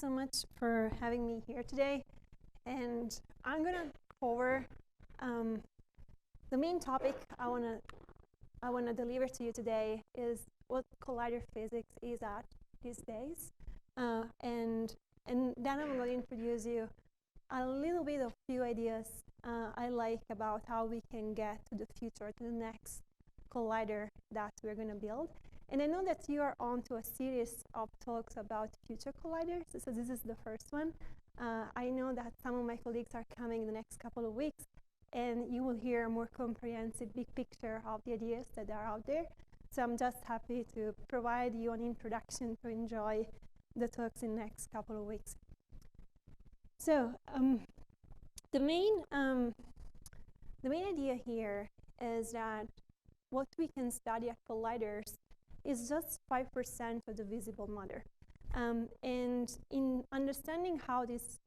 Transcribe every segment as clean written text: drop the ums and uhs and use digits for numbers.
so much for having me here today. And I'm going to cover the main topic I want to deliver to you today is what collider physics is at these days. And then I'm going to introduce you a little bit of few ideas I like about how we can get to the future, to the next collider that we're going to build. And I know that you are on to a series of talks about future colliders, so this is the first one. I know that some of my colleagues are coming in the next couple of weeks, and you will hear a more comprehensive big picture of the ideas that are out there. So I'm just happy to provide you an introduction to enjoy the talks in the next couple of weeks. So the main idea here is that what we can study at colliders is just 5% of the visible matter. And in understanding how this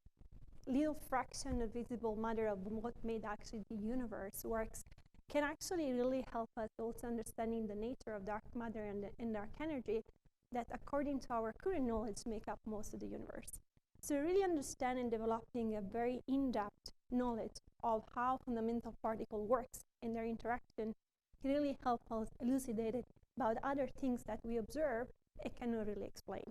little fraction of visible matter of what made actually the universe works can actually really help us also understanding the nature of dark matter and dark energy that, according to our current knowledge, make up most of the universe. So really understanding and developing a very in-depth knowledge of how fundamental particle works and their interaction can really help us elucidate it about other things that we observe and cannot really explain.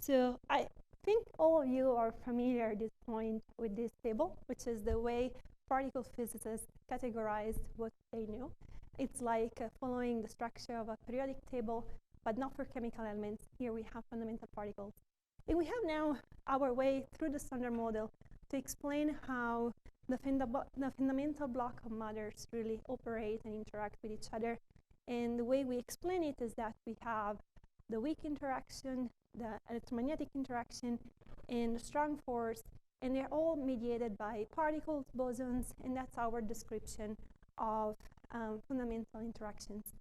So I think all of you are familiar at this point with this table, which is the way particle physicists categorize what they know. It's like following the structure of a periodic table, but not for chemical elements. Here we have fundamental particles. And we have now our way through the standard model to explain how the fundamental block of matters really operate and interact with each other. And the way we explain it is that we have the weak interaction, the electromagnetic interaction, and the strong force, and they're all mediated by particles, bosons, and that's our description of fundamental interactions.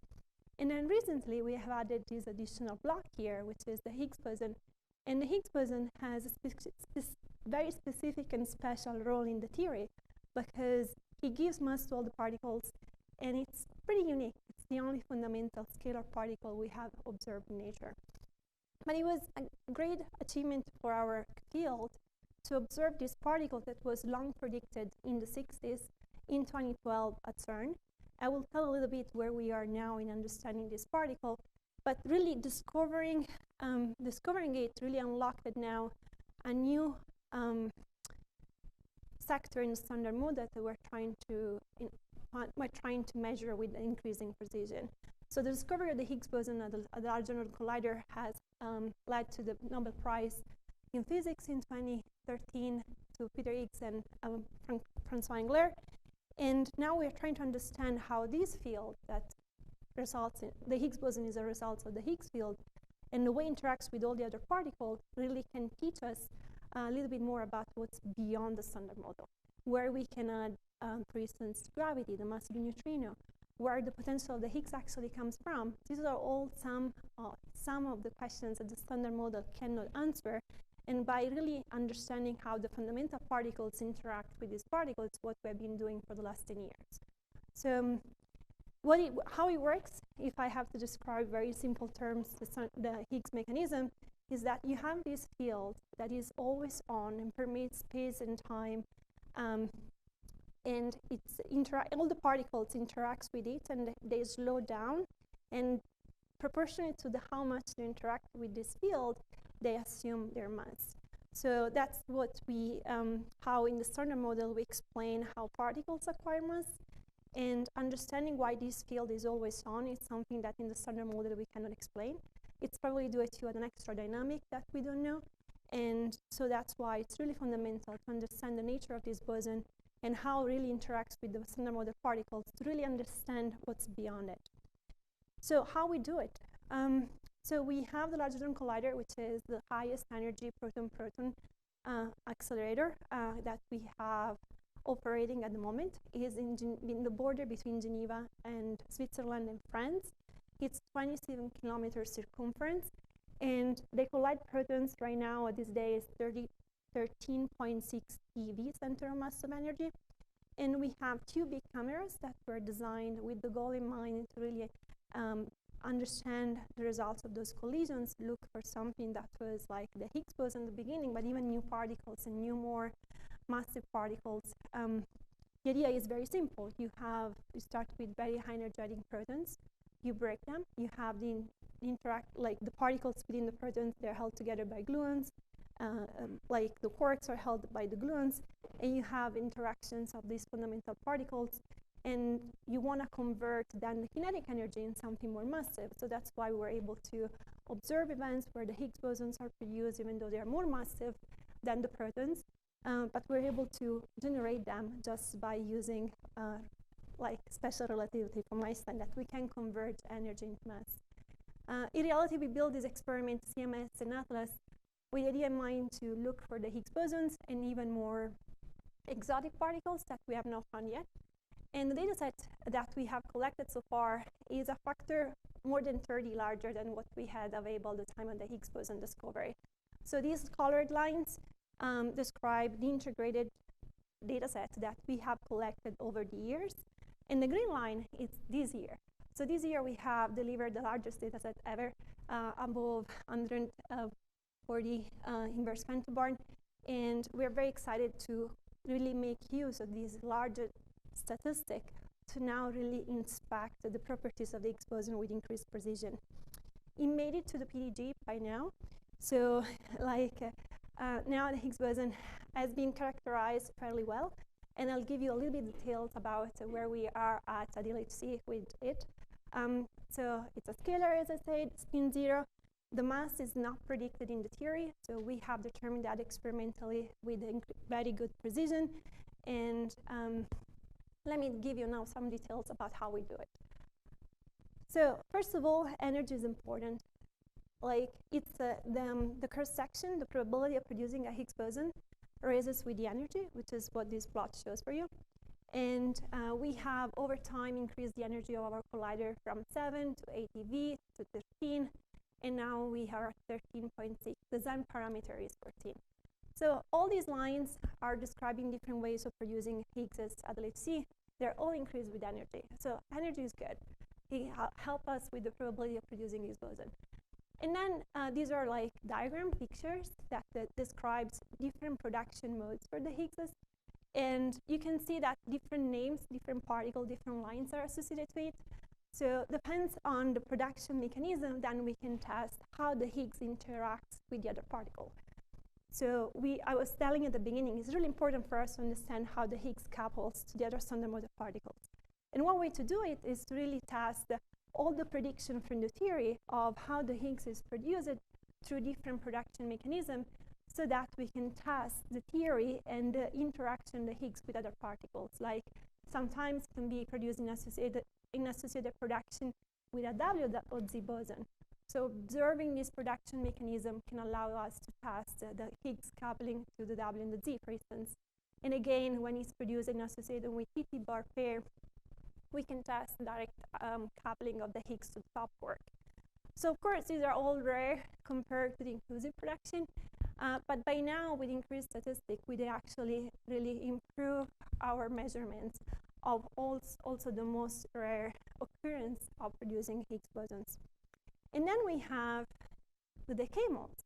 And then recently we have added this additional block here, which is the Higgs boson. And the Higgs boson has a very specific and special role in the theory because it gives mass to all the particles, and it's pretty unique. It's the only fundamental scalar particle we have observed in nature. But it was a great achievement for our field to observe this particle that was long predicted in the 60s in 2012 at CERN. I will tell a little bit where we are now in understanding this particle, but really discovering it really unlocked now a new sector in the standard model that we're trying to measure with increasing precision. So the discovery of the Higgs boson at the Large Hadron Collider has led to the Nobel Prize in Physics in 2013 to Peter Higgs and Francois Englert. And now we're trying to understand how this field that results in the Higgs boson is a result of the Higgs field, and the way it interacts with all the other particles really can teach us a little bit more about what's beyond the standard model, where we can add, for instance, gravity, the mass of the neutrino, where the potential of the Higgs actually comes from. These are all some of the questions that the standard model cannot answer. And by really understanding how the fundamental particles interact with these particles, what we've been doing for the last 10 years. So how it works, if I have to describe very simple terms, the Higgs mechanism, is that you have this field that is always on and permeates space and time, and all the particles interact with it, and they slow down, and proportionate to how much they interact with this field, they assume their mass. So that's what how in the standard model we explain how particles acquire mass, and understanding why this field is always on is something that in the standard model we cannot explain. It's probably due to an extra dynamic that we don't know, and so that's why it's really fundamental to understand the nature of this boson and how it really interacts with the standard model particles to really understand what's beyond it. So how we do it? So we have the Large Hadron Collider, which is the highest energy proton-proton accelerator that we have operating at the moment. It is in the border between Geneva and Switzerland and France. It's 27 kilometers circumference, and they collide protons right now at this day is 13.6 eV, center of mass of energy. And we have two big cameras that were designed with the goal in mind to really understand the results of those collisions, look for something that was like the Higgs boson in the beginning, but even new particles and new more massive particles. The idea is very simple. You start with very high energetic protons, you break them, you have the particles within the protons, they're held together by gluons, like the quarks are held by the gluons, and you have interactions of these fundamental particles, and you want to convert then the kinetic energy in something more massive. So that's why we're able to observe events where the Higgs bosons are produced, even though they are more massive than the protons. But we're able to generate them just by using like special relativity from Einstein, that we can convert energy into mass. In reality, we built this experiment, CMS and ATLAS, with the idea in mind to look for the Higgs bosons and even more exotic particles that we have not found yet. And the data set that we have collected so far is a factor more than 30 larger than what we had available at the time of the Higgs boson discovery. So these colored lines describe the integrated data set that we have collected over the years. And the green line is this year. So this year we have delivered the largest data set ever, above 140 inverse femtobarn. And we're very excited to really make use of these larger statistics to now really inspect the properties of the Higgs boson with increased precision. It made it to the PDG by now. So now the Higgs boson has been characterized fairly well, and I'll give you a little bit of details about where we are at LHC with it. So it's a scalar, as I said, spin 0. The mass is not predicted in the theory, so we have determined that experimentally with very good precision. And let me give you now some details about how we do it. So first of all, energy is important. Like it's the cross-section, the probability of producing a Higgs boson raises with the energy, which is what this plot shows for you. And we have over time increased the energy of our collider from 7 to 8 eV to 13, and now we are at 13.6. The Zen parameter is 14. So all these lines are describing different ways of producing Higgs at LHC. They're all increased with energy. So energy is good. It helps us with the probability of producing Higgs boson. And then these are like diagram pictures that describes different production modes for the Higgses. And you can see that different names, different particle, different lines are associated with it. So depends on the production mechanism, then we can test how the Higgs interacts with the other particle. So I was telling at the beginning, it's really important for us to understand how the Higgs couples to the other standard model particles. And one way to do it is to really test all the prediction from the theory of how the Higgs is produced through different production mechanisms, so that we can test the theory and the interaction of the Higgs with other particles. Like sometimes it can be produced in associated production with a W or Z boson. So observing this production mechanism can allow us to test the Higgs coupling to the W and the Z, for instance. And again, when it's produced and associated with TT bar pair, we can test direct coupling of the Higgs to the top quark. So of course, these are all rare compared to the inclusive production. But by now, with increased statistics, we actually really improve our measurements of also the most rare occurrence of producing Higgs bosons. And then we have the decay modes.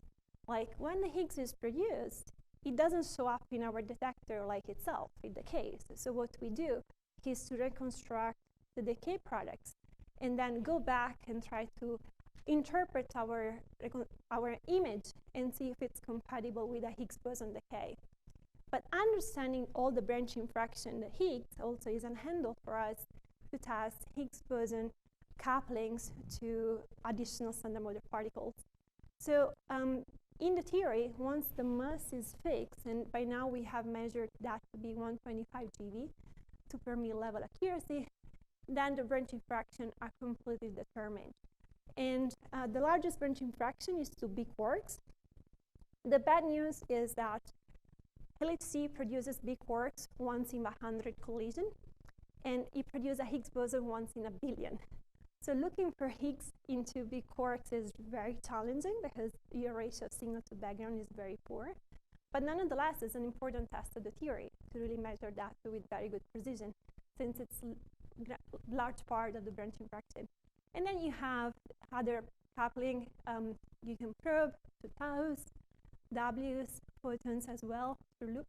Like when the Higgs is produced, it doesn't show up in our detector like itself, it decays. So what we do is to reconstruct the decay products and then go back and try to interpret our image and see if it's compatible with a Higgs boson decay. But understanding all the branching fraction, the Higgs also is a handle for us to test Higgs boson couplings to additional standard model particles. So in the theory, once the mass is fixed, and by now we have measured that to be 125 GeV to Fermi level accuracy, then the branching fraction are completely determined. And the largest branching fraction is to big quarks. The bad news is that LHC produces big quarks once in 100 collision, and it produces a Higgs boson once in a billion. So looking for Higgs into big quarks is very challenging because your ratio of signal to background is very poor. But nonetheless, it's an important test of the theory to really measure that with very good precision, since it's a large part of the branching fraction. And then you have other coupling. You can probe to taus, W's, photons as well through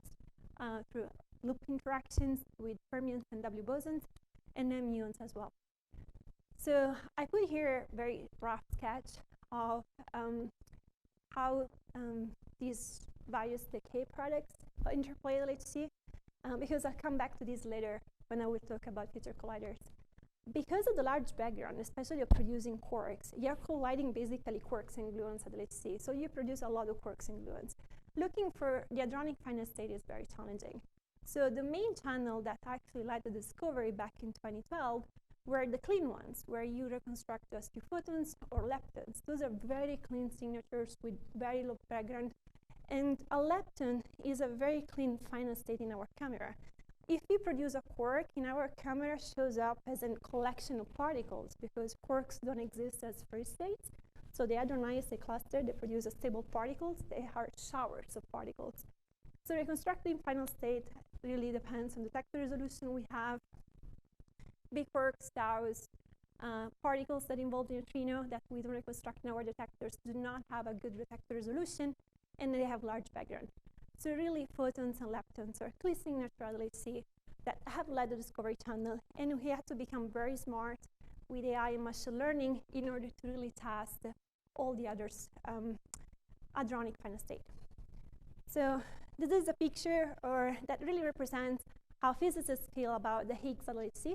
loop interactions with fermions and W bosons, and then muons as well. So I put here a very rough sketch of how these various decay products interplay with LHC, because I'll come back to this later when I will talk about future colliders. Because of the large background, especially of producing quarks, you're colliding basically quarks and gluons at LHC, so you produce a lot of quarks and gluons. Looking for the hadronic final state is very challenging. So the main channel that actually led to the discovery back in 2012 were the clean ones, where you reconstruct just two photons or leptons. Those are very clean signatures with very low background. And a lepton is a very clean final state in our camera. If you produce a quark, in our camera shows up as a collection of particles, because quarks don't exist as free states. So they hadronize a cluster, they produce stable particles, they are showers of particles. So reconstructing final state really depends on the detector resolution we have. Big quarks, taus, particles that involve neutrino that we don't reconstruct in our detectors do not have a good detector resolution, and they have large background. So really, photons and leptons are clean signature at LHC that have led the discovery channel, and we had to become very smart with AI and machine learning in order to really test all the others hadronic final state. So this is a picture that really represents how physicists feel about the Higgs at LHC.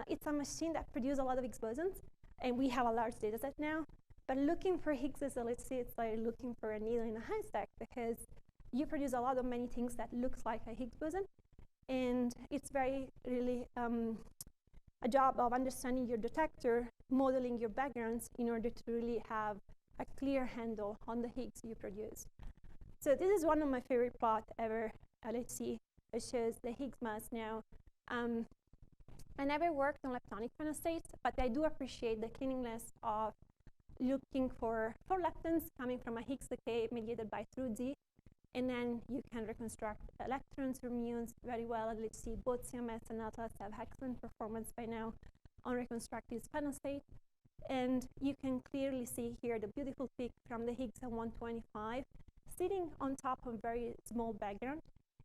It's a machine that produces a lot of Higgs bosons, and we have a large data set now. But looking for Higgs at LHC, it's like looking for a needle in a haystack, because you produce a lot of many things that looks like a Higgs boson, and it's very really a job of understanding your detector, modeling your backgrounds in order to really have a clear handle on the Higgs you produce. So this is one of my favorite plots ever at LHC. It shows the Higgs mass now. I never worked on leptonic final states, but I do appreciate the cleanliness of looking for leptons coming from a Higgs decay mediated by through D. And then you can reconstruct electrons or muons very well at LHC. Both CMS and ATLAS have excellent performance by now on reconstructing this final state. And you can clearly see here the beautiful peak from the Higgs at 125 sitting on top of very small background.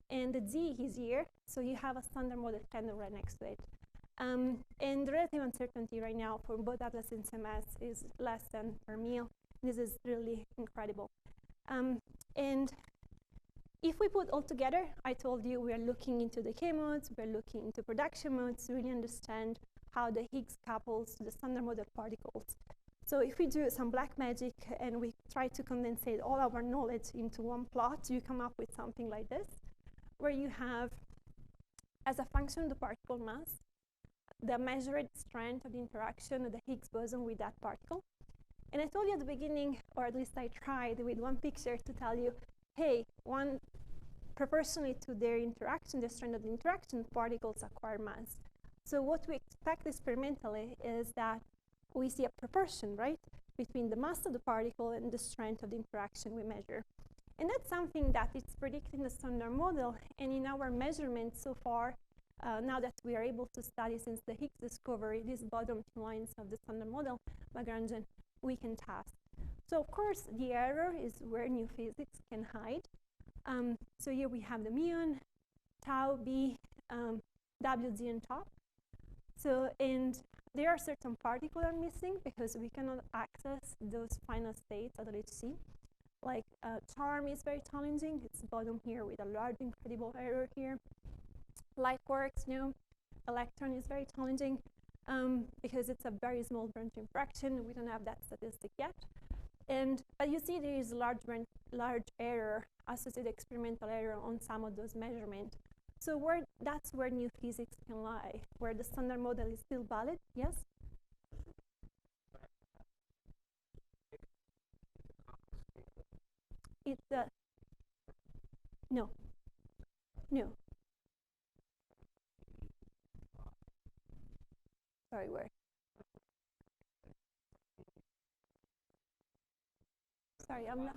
And the D is here, so you have a standard model candle right next to it. And the relative uncertainty right now for both ATLAS and CMS is less than per mil. This is really incredible. And if we put all together, I told you we are looking into decay modes, we're looking into production modes to really understand how the Higgs couples to the standard model particles. So if we do some black magic and we try to condensate all our knowledge into one plot, you come up with something like this, where you have, as a function of the particle mass, the measured strength of the interaction of the Higgs boson with that particle. And I told you at the beginning, or at least I tried with one picture to tell you, hey, proportionally to their interaction, the strength of the interaction, particles acquire mass. So what we expect experimentally is that we see a proportion, right, between the mass of the particle and the strength of the interaction we measure. And that's something that is predicted in the standard model, and in our measurements so far, now that we are able to study since the Higgs discovery, these bottom two lines of the standard model Lagrangian, we can test. So of course, the error is where new physics can hide. So here we have the muon, tau, B, WZ on top. So, and there are certain particles are missing because we cannot access those final states at LHC. Like charm is very challenging. It's bottom here with a large incredible error here. Light quarks, electron is very challenging because it's a very small branching fraction. We don't have that statistic yet. But you see there is large error, associated experimental error on some of those measurements. So that's where new physics can lie, where the standard model is still valid. Yes? It's no. Sorry, where? Sorry, I'm not.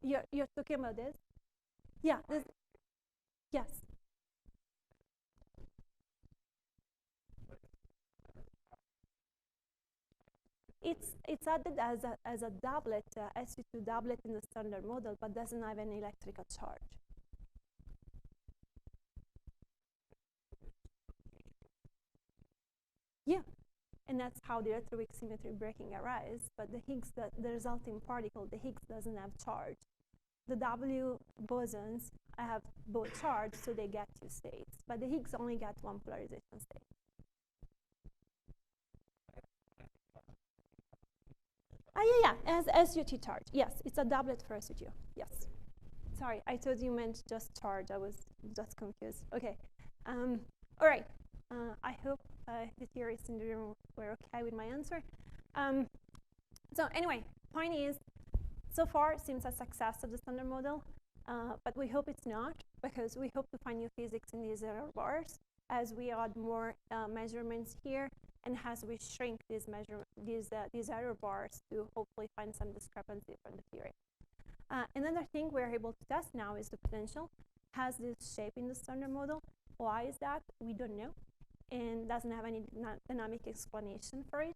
You're talking about this? Yeah. Yes. It's added as a doublet, SU2 doublet in the standard model, but doesn't have any electrical charge. Yeah, and that's how the electroweak symmetry breaking arises. But the Higgs, the resulting particle, the Higgs doesn't have charge. The W bosons have both charge, so they get two states. But the Higgs only get one polarization state. Yeah, as SU2 charge. Yes, it's a doublet for SU2. Yes. Sorry, I thought you meant just charge. I was just confused. Okay. All right. I hope the theorists in the room were okay with my answer. So anyway, point is, so far it seems a success of the standard model, but we hope it's not, because we hope to find new physics in these error bars as we add more measurements here, and as we shrink these error bars to hopefully find some discrepancy from the theory. Another thing we're able to test now is the potential. Has this shape in the standard model? Why is that? We don't know, and doesn't have any dynamic explanation for it.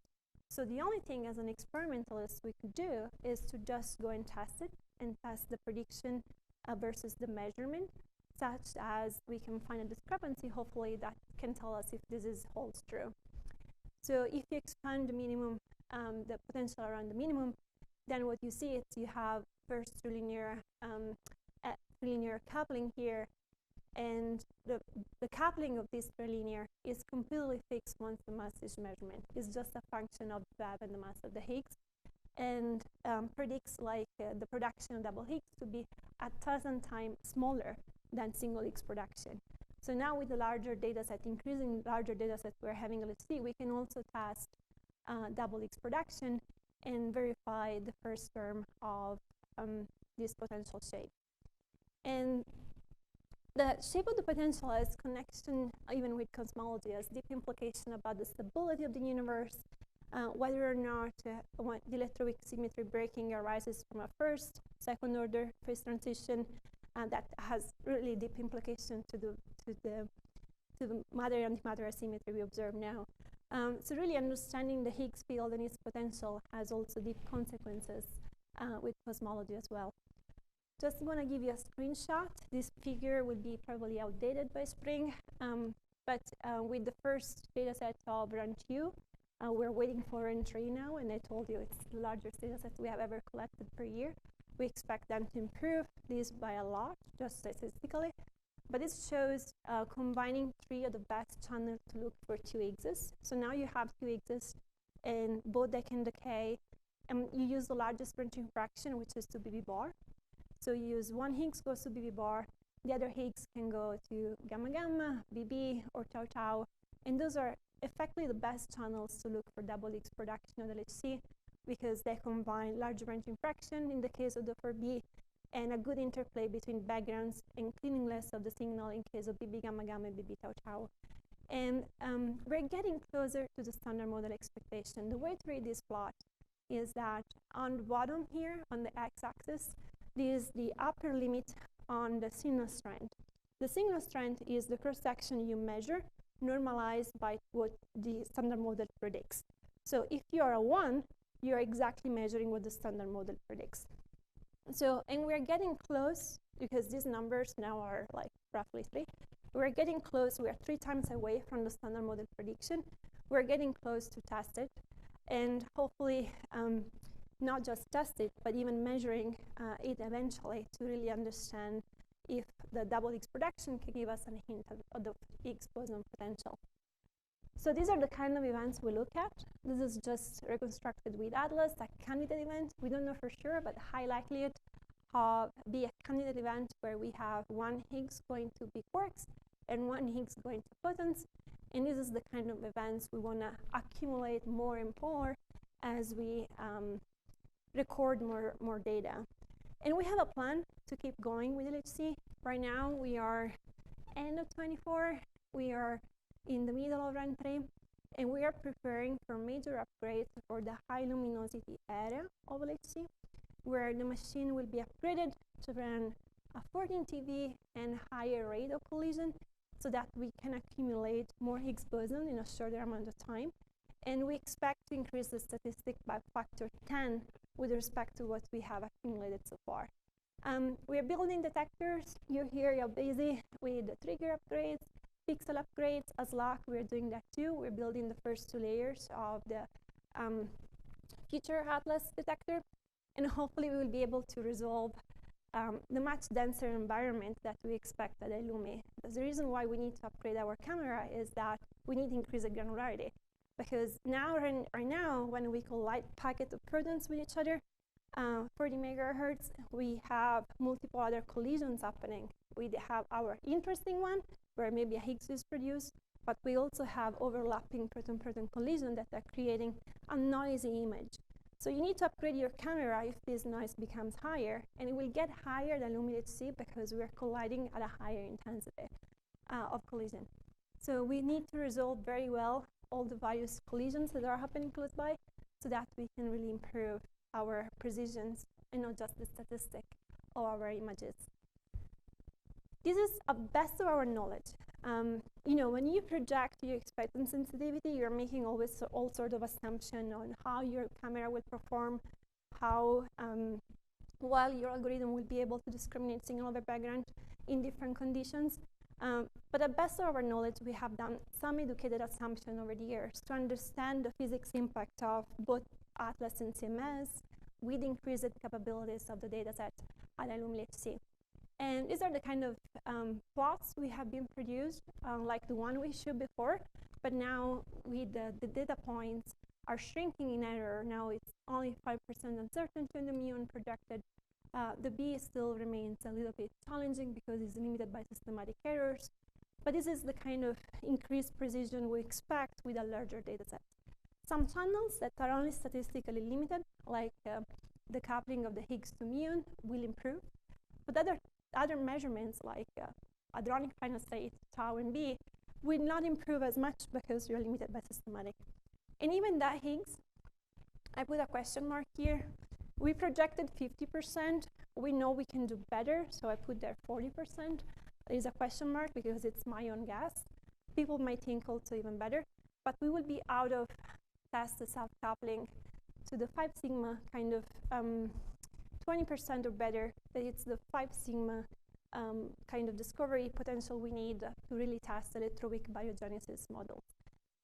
So the only thing as an experimentalist we could do is to just go and test it, and test the prediction versus the measurement, such as we can find a discrepancy. Hopefully that can tell us if this holds true. So if you expand the minimum, the potential around the minimum, then what you see is you have first linear coupling here, and the coupling of this trilinear is completely fixed once the mass is measurement. It's just a function of the Webb and the mass of the Higgs, and predicts like the production of double Higgs to be 1,000 times smaller than single Higgs production. So now with the larger data set, increasing larger data set we're having, let's see, we can also test double Higgs production and verify the first term of this potential shape. And the shape of the potential has connection even with cosmology, has deep implication about the stability of the universe, whether or not the electroweak symmetry breaking arises from a first, second order phase transition, and that has really deep implication to the matter-antimatter asymmetry we observe now. So really understanding the Higgs field and its potential has also deep consequences with cosmology as well. Just want to give you a screenshot. This figure will be probably outdated by spring, but with the first data set of run 2, we're waiting for run 3 now, and I told you it's the largest data set we have ever collected per year. We expect them to improve this by a lot, just statistically. But this shows combining 3 of the best channels to look for 2 Higgses. So now you have 2 Higgses, and both they can decay. And you use the largest branching fraction, which is 2 BB bar. So you use 1 Higgs goes to BB bar. The other Higgs can go to gamma gamma, BB, or tau tau. And those are effectively the best channels to look for double Higgs production of LHC, because they combine large branching fraction in the case of the 4B, and a good interplay between backgrounds and cleanliness of the signal in case of BB gamma gamma and BB tau tau. And we're getting closer to the standard model expectation. The way to read this plot is that on the bottom here, on the x-axis, this is the upper limit on the signal strength. The signal strength is the cross-section you measure, normalized by what the standard model predicts. So if you are a 1, you're exactly measuring what the standard model predicts. So, and we're getting close, because these numbers now are like roughly 3. We're getting close. We're 3 times away from the standard model prediction. We're getting close to test it, and hopefully not just test it, but even measuring it eventually to really understand if the double Higgs production can give us a hint of the Higgs boson potential. So these are the kind of events we look at. This is just reconstructed with ATLAS, a candidate event. We don't know for sure, but high likelihood be a candidate event where we have 1 Higgs going to big quarks and 1 Higgs going to photons. And this is the kind of events we want to accumulate more and more as we record more data. And we have a plan to keep going with LHC. Right now, we are end of 24. We are in the middle of run 3, and we are preparing for major upgrades for the high luminosity area of LHC, where the machine will be upgraded to run a 14 TeV and higher rate of collision, so that we can accumulate more Higgs boson in a shorter amount of time. And we expect to increase the statistic by factor 10 with respect to what we have accumulated so far. We're building detectors. You're busy with the trigger upgrades, pixel upgrades. As SLAC, we're doing that too. We're building the first 2 layers of the future ATLAS detector. And hopefully, we will be able to resolve the much denser environment that we expect at Illumi. The reason why we need to upgrade our camera is that we need to increase the granularity. Because now, right now, when we collide packet of protons with each other, 40 megahertz, we have multiple other collisions happening. We have our interesting one, where maybe a Higgs is produced, but we also have overlapping proton-proton collisions that are creating a noisy image. So you need to upgrade your camera if this noise becomes higher, and it will get higher than LumiHC because we're colliding at a higher intensity of collision. So we need to resolve very well all the various collisions that are happening close by so that we can really improve our precisions and not just the statistic of our images. This is a best of our knowledge. When you project your expected sensitivity, you're making always all sorts of assumptions on how your camera will perform, how well your algorithm will be able to discriminate signal over background in different conditions. But at best of our knowledge, we have done some educated assumption over the years to understand the physics impact of both ATLAS and CMS with increased capabilities of the dataset at LumiHC. And these are the kind of plots we have been produced, like the one we showed before, but now with the data points are shrinking in error. Now it's only 5% uncertainty in the mu projected. The B still remains a little bit challenging because it's limited by systematic errors, but this is the kind of increased precision we expect with a larger data set. Some channels that are only statistically limited, like the coupling of the Higgs to mu, will improve, but other measurements like hadronic final state, tau and B, will not improve as much because you're limited by systematic. And even that Higgs, I put a question mark here. We projected 50%. We know we can do better, so I put there 40%. There is a question mark because it's my own guess. People might think also even better, but we will be out of test the self-coupling to the 5 sigma kind of 20% or better. That it's the 5 sigma kind of discovery potential we need to really test electroweak biogenesis models.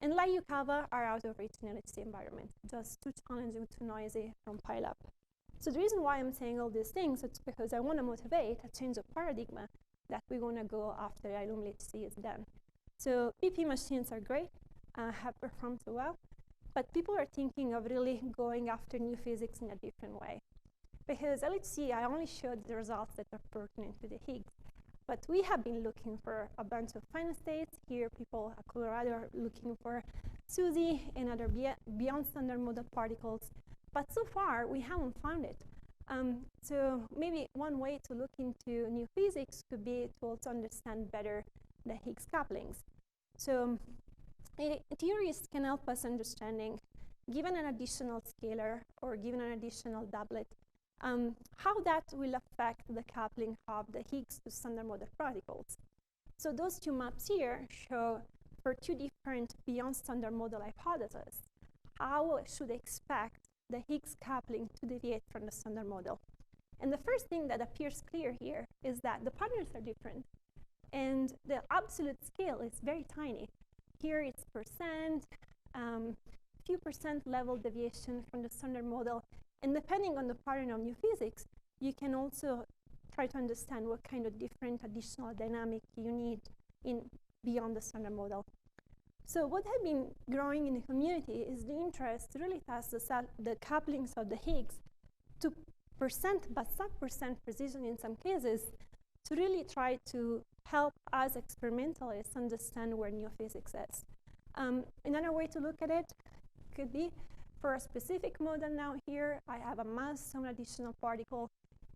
And like Yukawa are out of reach in LHC environment, just too challenging, too noisy from pileup. So the reason why I'm saying all these things is because I want to motivate a change of paradigm that we're going to go after LumiHC is done. So PP machines are great, have performed so well, but people are thinking of really going after new physics in a different way. Because LHC, I only showed the results that are pertinent to the Higgs, but we have been looking for a bunch of final states. Here, people at Colorado are looking for SUSY and other beyond standard model particles. But so far, we haven't found it. So maybe one way to look into new physics could be to also understand better the Higgs couplings. So theorists can help us understanding, given an additional scalar or given an additional doublet, how that will affect the coupling of the Higgs to standard model particles. So those two maps here show for 2 different beyond standard model hypotheses, how should I expect the Higgs coupling to deviate from the standard model. And the first thing that appears clear here is that the patterns are different. And the absolute scale is very tiny. Here it's percent, few percent level deviation from the standard model. And depending on the pattern of new physics, you can also try to understand what kind of different additional dynamic you need beyond the standard model. So what has been growing in the community is the interest to really test the couplings of the Higgs to percent, but sub-percent precision in some cases, to really try to help us experimentalists understand where new physics is. Another way to look at it could be for a specific model now here, I have a mass of an additional particle,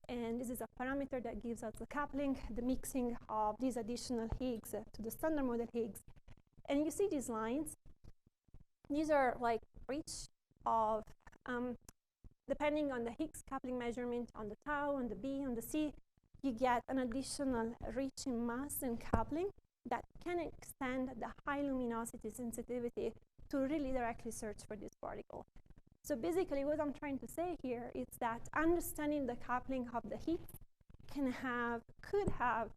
and this is a parameter that gives us the coupling, the mixing of these additional Higgs to the standard model Higgs. And you see these lines. These are like reach of, depending on the Higgs coupling measurement on the tau, on the B, on the C, you get an additional reach in mass and coupling that can extend the high luminosity sensitivity to really directly search for this particle. So basically what I'm trying to say here is that understanding the coupling of the Higgs could have,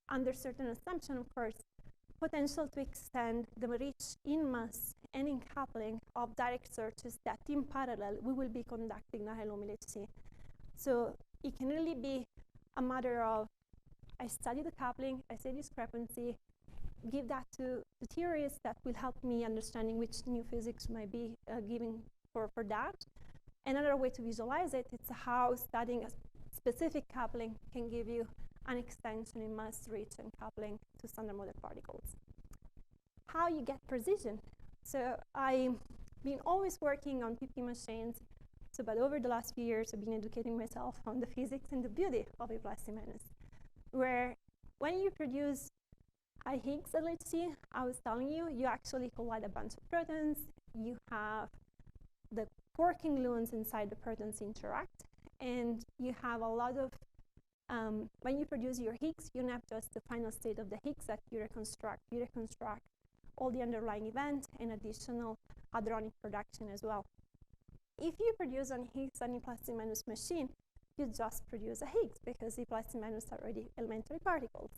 under certain assumption of course, potential to extend the reach in mass and in coupling of direct searches that in parallel we will be conducting the Hello HC. So it can really be a matter of I study the coupling, I see discrepancy, give that to the theorists that will help me understanding which new physics might be giving for that. Another way to visualize it is how studying a specific coupling can give you an extension in mass, reach, and coupling to standard model particles. How you get precision. So I've been always working on PP machines, but over the last few years, I've been educating myself on the physics and the beauty of A+C-, where when you produce a Higgs LHC, I was telling you, you actually collide a bunch of protons. You have the quarking gluons inside the protons interact, and you have a lot of, when you produce your Higgs, you don't have just the final state of the Higgs that you reconstruct. You reconstruct all the underlying events and additional hadronic production as well. If you produce an Higgs and A+C- machine, you just produce a Higgs because A+C- are already elementary particles.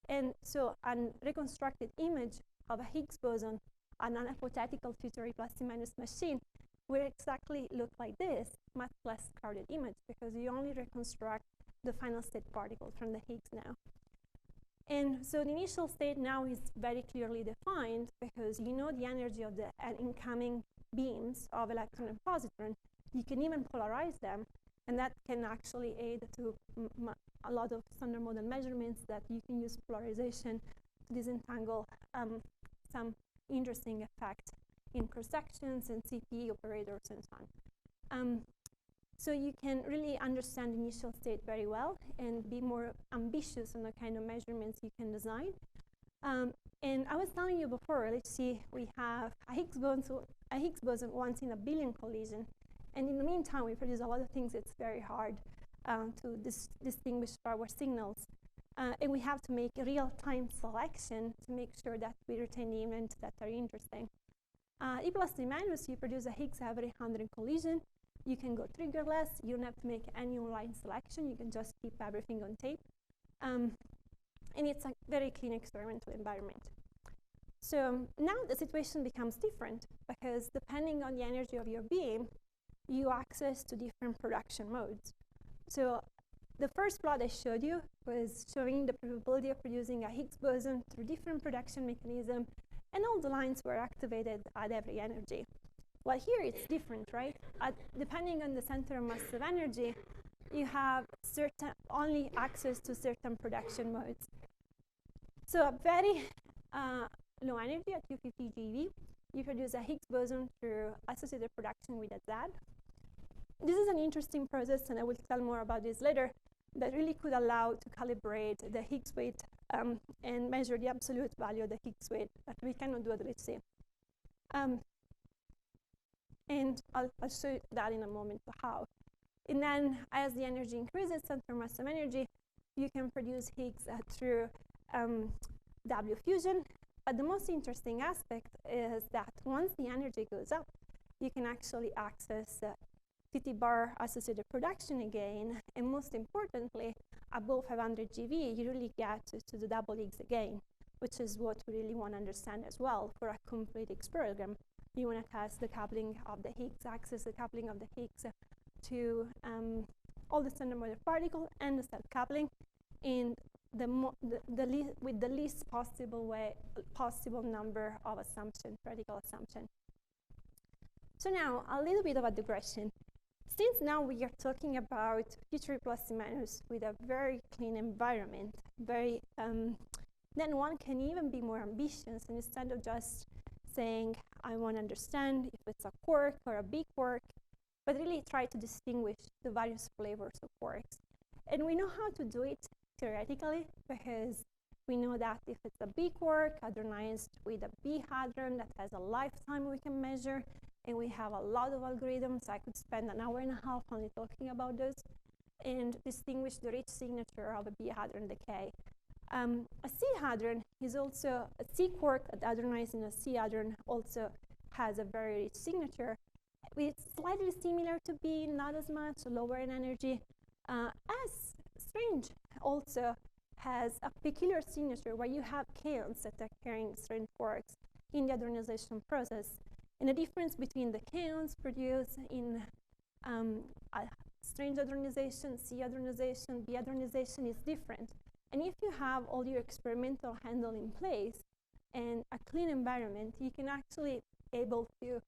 And so a reconstructed image of a Higgs boson on an hypothetical future A+C- machine will exactly look like this, much less crowded image, because you only reconstruct the final state particle from the Higgs now. And so the initial state now is very clearly defined because you know the energy of the incoming beams of electron and positron. You can even polarize them, and that can actually aid to a lot of standard model measurements that you can use polarization to disentangle some interesting effect in cross-sections and CPE operators and so on. So you can really understand the initial state very well and be more ambitious on the kind of measurements you can design. And I was telling you before, let's see, we have a Higgs boson once in a billion collision. And in the meantime, we produce a lot of things it's very hard to distinguish power signals. And we have to make a real-time selection to make sure that we retain the events that are interesting. A+C-, you produce a Higgs every 100 collision. You can go triggerless. You don't have to make any online selection. You can just keep everything on tape. And it's a very clean experimental environment. So now the situation becomes different because depending on the energy of your beam, you access to different production modes. So the first plot I showed you was showing the probability of producing a Higgs boson through different production mechanisms, and all the lines were activated at every energy. Well, here it's different, right? Depending on the center of mass of energy, you have only access to certain production modes. So a very low energy at 250 GeV, you produce a Higgs boson through associated production with a Z. This is an interesting process, and I will tell more about this later, that really could allow to calibrate the Higgs weight and measure the absolute value of the Higgs weight that we cannot do at LHC. And I'll show you that in a moment for how. And then as the energy increases, center mass of energy, you can produce Higgs through W fusion. But the most interesting aspect is that once the energy goes up, you can actually access TT bar associated production again. And most importantly, above 500 GeV, you really get to the double Higgs again, which is what we really want to understand as well for a complete Higgs program. You want to test the coupling of the Higgs, access the coupling of the Higgs to all the standard model particle and the cell coupling in with the least possible number of assumptions, radical assumption. So now a little bit of a digression. Since now we are talking about future A+C- with a very clean environment, then one can even be more ambitious, and instead of just saying, I want to understand if it's a quark or a big quark, but really try to distinguish the various flavors of quarks. And we know how to do it theoretically, because we know that if it's a B quark hadronized with a B hadron that has a lifetime we can measure, and we have a lot of algorithms, I could spend an hour and a half only talking about those, and distinguish the rich signature of a B hadron decay. A C hadron is also a C quark hadronized in a C hadron, also has a very rich signature. It's slightly similar to B, not as much, lower in energy. As strange also has a peculiar signature where you have kaons that are carrying strange quarks in the hadronization process. And the difference between the kaons produced in strange hadronization, C hadronization, B hadronization is different. And if you have all your experimental handle in place and a clean environment, you can actually able to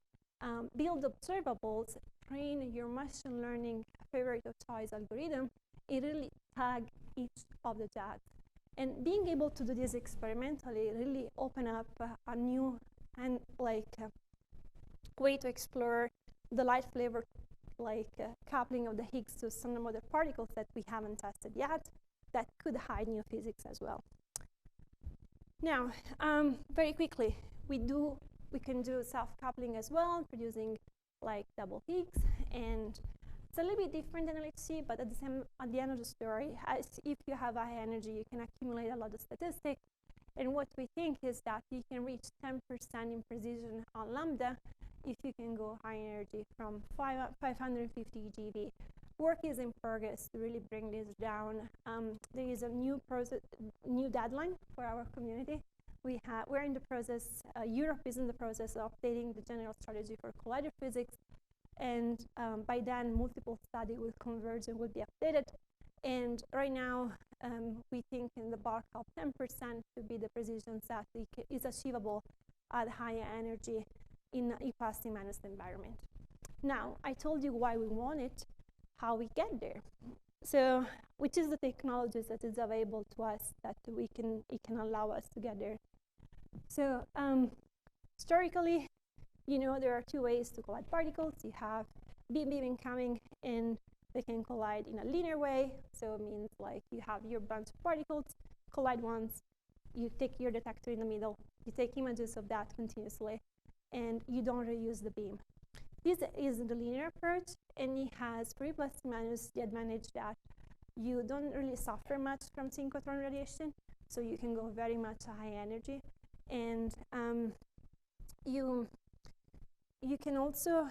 build observables, train your machine learning favorite of choice algorithm, and really tag each of the jags. And being able to do this experimentally really open up a new and way to explore the light flavor coupling of the Higgs to some other particles that we haven't tested yet that could hide new physics as well. Now, very quickly, we can do self-coupling as well, producing like double Higgs, and it's a little bit different than LHC, but at the end of the story, if you have high energy, you can accumulate a lot of statistics. And what we think is that you can reach 10% in precision on lambda if you can go high energy from 550 GeV. Work is in progress to really bring this down. There is a new deadline for our community. We're in the process, Europe is in the process of updating the general strategy for collider physics. And by then, multiple studies will converge and will be updated. And right now, we think in the bulk of 10% to be the precision that is achievable at higher energy in E plus C minus environment. Now, I told you why we want it, how we get there. So, which is the technologies that is available to us that it can allow us to get there. So, historically, you know, there are two ways to collide particles. You have beam incoming, and they can collide in a linear way. So it means like you have your bunch of particles, collide once, you take your detector in the middle, you take images of that continuously, and you don't reuse the beam. This is the linear approach, and it has for E plus C minus the advantage that you don't really suffer much from synchrotron radiation, so you can go very much high energy. And you can also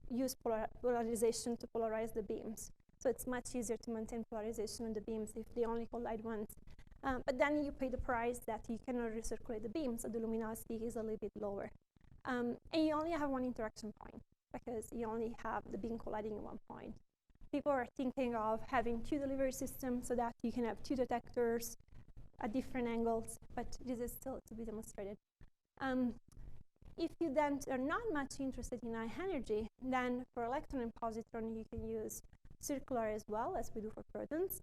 use polarization to polarize the beams. So it's much easier to maintain polarization on the beams if they only collide once. But then you pay the price that you cannot recirculate the beam, so the luminosity is a little bit lower. And you only have one interaction point because you only have the beam colliding at one point. People are thinking of having two delivery systems so that you can have two detectors at different angles, but this is still to be demonstrated. If you then are not much interested in high energy, then for electron and positron, you can use circular as well as we do for protons.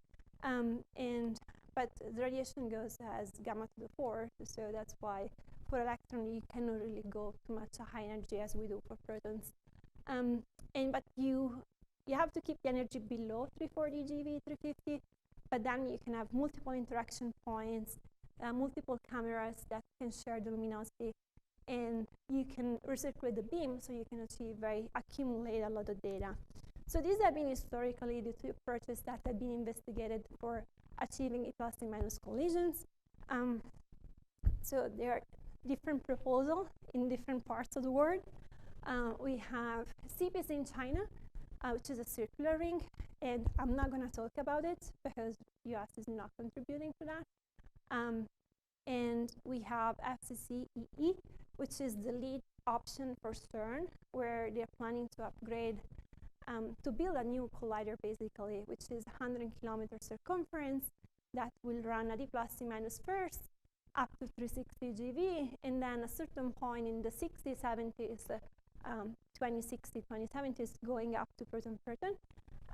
But the radiation goes as gamma to the 4, so that's why for electron, you cannot really go too much high energy as we do for protons. But you have to keep the energy below 340 GeV, 350, but then you can have multiple interaction points, multiple cameras that can share the luminosity, and you can recirculate the beam so you can accumulate a lot of data. So these have been historically the two approaches that have been investigated for achieving E plus C minus collisions. So there are different proposals in different parts of the world. We have CPC in China, which is a circular ring, and I'm not going to talk about it because US is not contributing to that. And we have FCC-EE, which is the lead option for CERN, where they're planning to upgrade, to build a new collider, basically, which is 100-kilometer circumference that will run at E plus C minus first up to 360 GeV, and then a certain point in the 60s, 70s, 2060, 2070s, going up to proton-proton.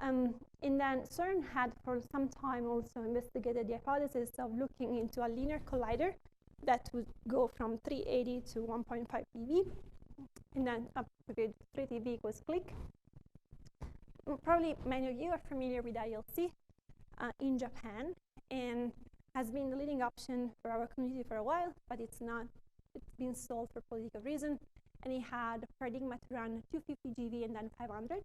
And then CERN had for some time also investigated the hypothesis of looking into a linear collider that would go from 380 to 1.5 TeV, and then up to 3 TeV equals click. Probably many of you are familiar with ILC in Japan, and has been the leading option for our community for a while, but it's been sold for political reasons, and it had a paradigm to run 250 GeV and then 500.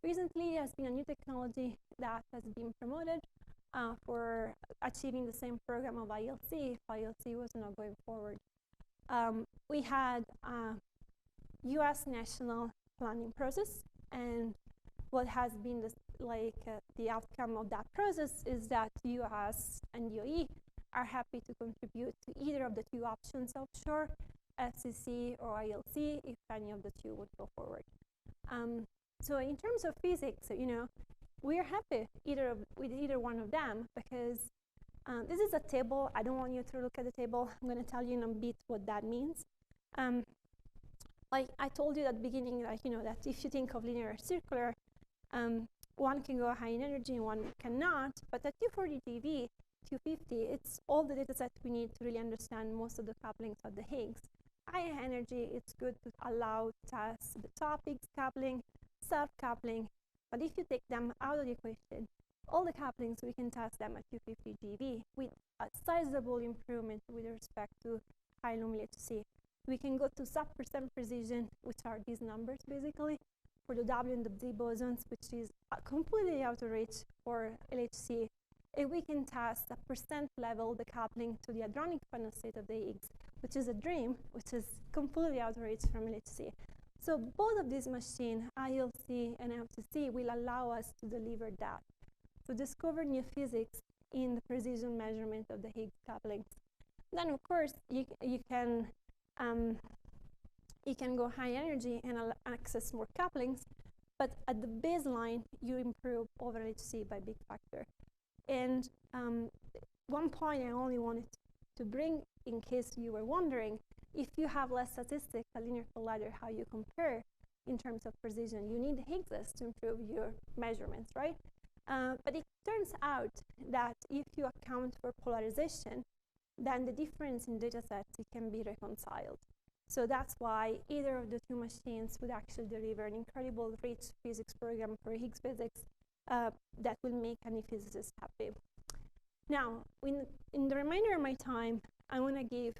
Recently, there's been a new technology that has been promoted for achieving the same program of ILC if ILC was not going forward. we had a US national planning process, and what has been the outcome of that process is that US and DOE are happy to contribute to either of the two options offshore, FCC or ILC, if any of the two would go forward. So in terms of physics, we are happy with either one of them, because this is a table. I don't want you to look at the table. I'm going to tell you in a bit what that means. Like I told you at the beginning, that if you think of linear circular, one can go high in energy and one cannot. But at 240 GeV, 250, it's all the data set we need to really understand most of the couplings of the Higgs. High energy, it's good to allow tests the top Higgs coupling, self-coupling. But if you take them out of the equation, all the couplings, we can test them at 250 GeV with a sizable improvement with respect to high lumen LHC. We can go to sub% precision, which are these numbers basically, for the W and the Z bosons, which is completely out of reach for LHC. And we can test at percent level the coupling to the hadronic final state of the Higgs, which is a dream, which is completely out of reach from LHC. So both of these machines, ILC and LTC, will allow us to deliver that, to discover new physics in the precision measurement of the Higgs couplings. Then, of course, you can go high energy and access more couplings, but at the baseline, you improve over LHC by big factor. And one point I only wanted to bring, in case you were wondering, if you have less statistics, a linear collider, how you compare in terms of precision, you need Higgses to improve your measurements, right? But it turns out that if you account for polarization, then the difference in data sets, it can be reconciled. So that's why either of the two machines would actually deliver an incredible rich physics program for Higgs physics that will make any physicist happy. Now, in the remainder of my time, I want to give